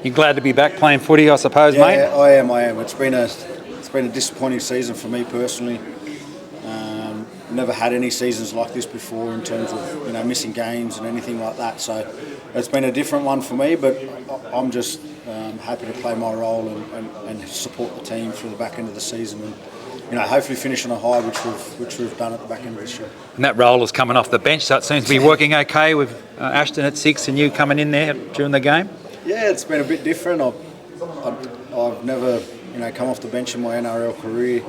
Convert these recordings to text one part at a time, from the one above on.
You're glad to be back playing footy, I suppose, Yeah, mate? I am. It's been a disappointing season for me personally. Never had any seasons like this before in terms of missing games and anything like that. So it's been a different one for me, but I'm just happy to play my role and support the team through the back end of the season and hopefully finish on a high, which we've done at the back end of this year. And that role is coming off the bench, so it seems to be working okay with Ashton at 6 and you coming in there during the game. Yeah, it's been a bit different. I've never come off the bench in my NRL career.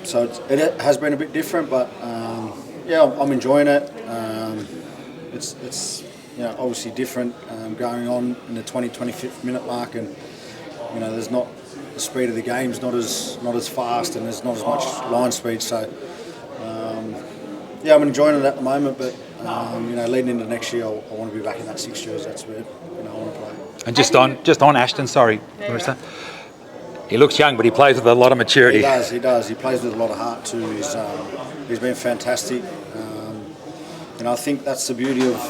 So it has been a bit different, but I'm enjoying it. It's obviously different going on in the 25th minute mark, and there's not the speed of the game's not as fast, and there's not as much line speed. So I'm enjoying it at the moment, but leading into next year, I want to be back in that 6 jersey. That's where I want to play. And just on Ashton, sorry, Marissa. He looks young, but he plays with a lot of maturity. He does. He plays with a lot of heart too. He's been fantastic. I think that's the beauty of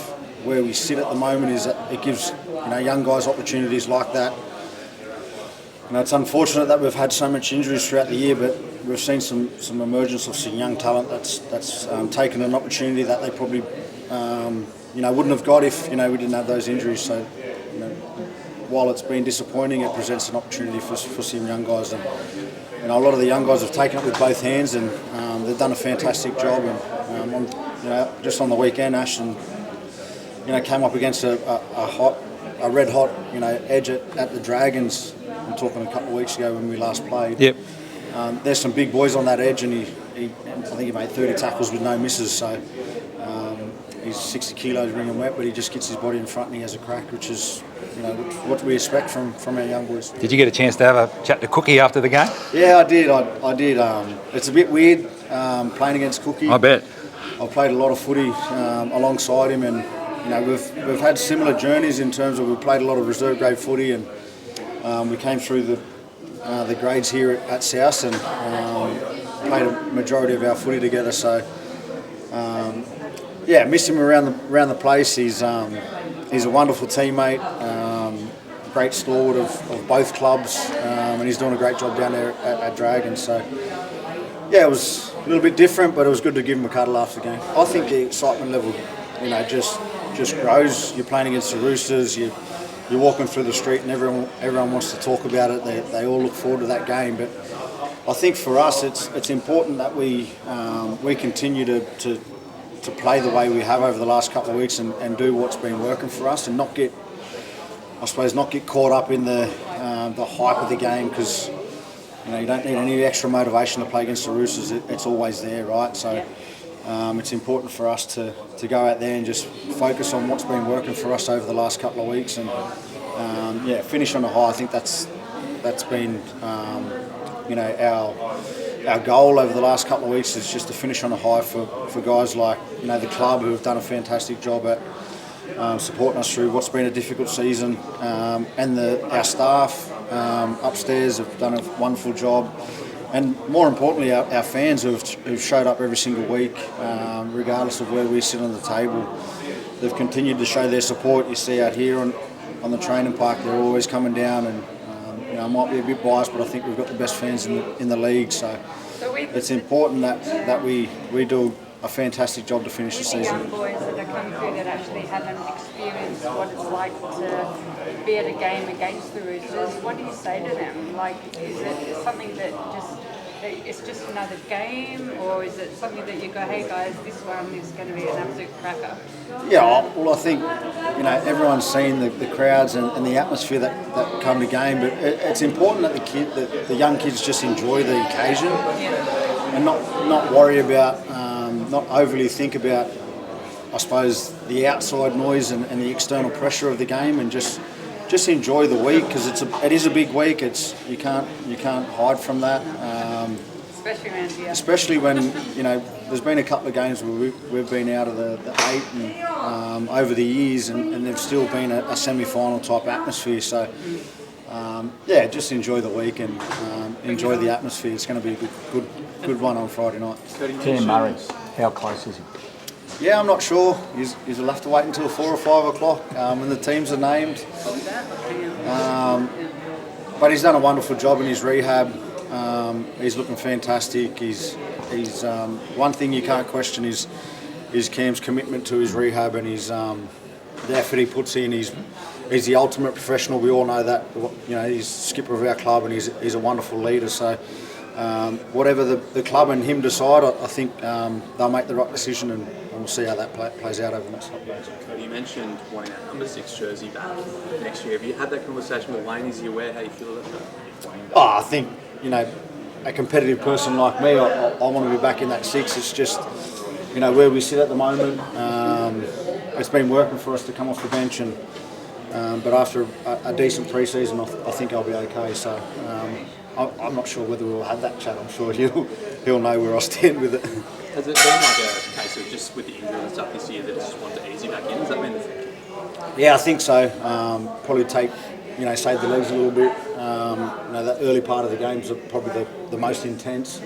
where we sit at the moment, is that it gives young guys opportunities like that. It's unfortunate that we've had so much injuries throughout the year, but we've seen some emergence of some young talent that's taken an opportunity that they probably wouldn't have got if we didn't have those injuries. So while it's been disappointing, it presents an opportunity for some young guys, and a lot of the young guys have taken it with both hands, and they've done a fantastic job. And just on the weekend, Ashton came up against a red hot edge at the Dragons. I'm talking a couple of weeks ago when we last played. Yep. There's some big boys on that edge, and I think he made 30 tackles with no misses. So he's 60 kilos ringing wet, but he just gets his body in front and he has a crack, which is what we expect from our young boys. Did you get a chance to have a chat to Cookie after the game? Yeah, I did. I did. It's a bit weird playing against Cookie. I bet. I've played a lot of footy alongside him, and we've had similar journeys in terms of we've played a lot of reserve grade footy, and we came through the grades here at South and played a majority of our footy together. So miss him around the place. He's a wonderful teammate, great stalwart of both clubs, and he's doing a great job down there at Dragons. So it was a little bit different, but it was good to give him a cuddle after the game. I think the excitement level, just grows. You're playing against the Roosters. You're walking through the street, and everyone wants to talk about it. They all look forward to that game. But I think for us, it's important that we continue to play the way we have over the last couple of weeks and do what's been working for us, and not get caught up in the hype of the game, because you don't need any extra motivation to play against the Roosters. It's always there, right? So it's important for us to go out there and just focus on what's been working for us over the last couple of weeks, and finish on a high. I think that's been our goal over the last couple of weeks, is just to finish on a high for guys like the club, who have done a fantastic job at supporting us through what's been a difficult season, and our staff upstairs have done a wonderful job, and more importantly our fans who've showed up every single week, regardless of where we sit on the table. They've continued to show their support. You see out here on the training park, they're always coming down, and I might be a bit biased, but I think we've got the best fans in the league. So it's important that we do a fantastic job to finish the season. Young boys that are coming through that actually haven't experienced what it's like to be at a game against the Roosters, what do you say to them? Like, is it something that it's just another game, or is it something that you go, hey guys, this one is going to be an absolute cracker? Yeah, well, I think everyone's seen the crowds and the atmosphere that come to game, but it's important that the young kids just enjoy the occasion, and not worry about, not overly think about, I suppose, the outside noise and the external pressure of the game, and just enjoy the week, because it is a big week. You can't hide from that. Especially around here. Especially when there's been a couple of games where we've been out of the 8 and over the years, and there's still been a semi-final type atmosphere. So just enjoy the week and enjoy the atmosphere. It's going to be a good one on Friday night. Cam Murray, how close is he? Yeah, I'm not sure. You'll have to wait until 4 or 5 o'clock when the teams are named. But he's done a wonderful job in his rehab. He's looking fantastic. He's one thing you can't question is Cam's commitment to his rehab and the effort he puts in. He's the ultimate professional. We all know that. You know, he's skipper of our club and he's a wonderful leader. So whatever the club and him decide, I think they'll make the right decision, and we'll see how that plays out over the next couple of days. Cody, you mentioned wanting that number 6 jersey back next year. Have you had that conversation with Wayne? Is he aware how you feel about that? Oh, I think, you know, a competitive person like me, I want to be back in that 6. It's just, you know, where we sit at the moment. It's been working for us to come off the bench, but after a decent pre-season, I think I'll be okay. So I'm not sure whether we'll have that chat. I'm sure he'll know where I stand with it. Has it been like a case of just with the injury and stuff this year that it's just wanted to ease you back in? Has that been the thinking? Yeah, I think so. Probably take, you know, save the legs a little bit. You know, that early part of the games are probably the most intense.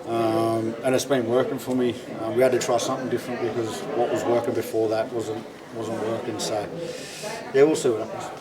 And it's been working for me. We had to try something different because what was working before that wasn't working. So, yeah, we'll see what happens.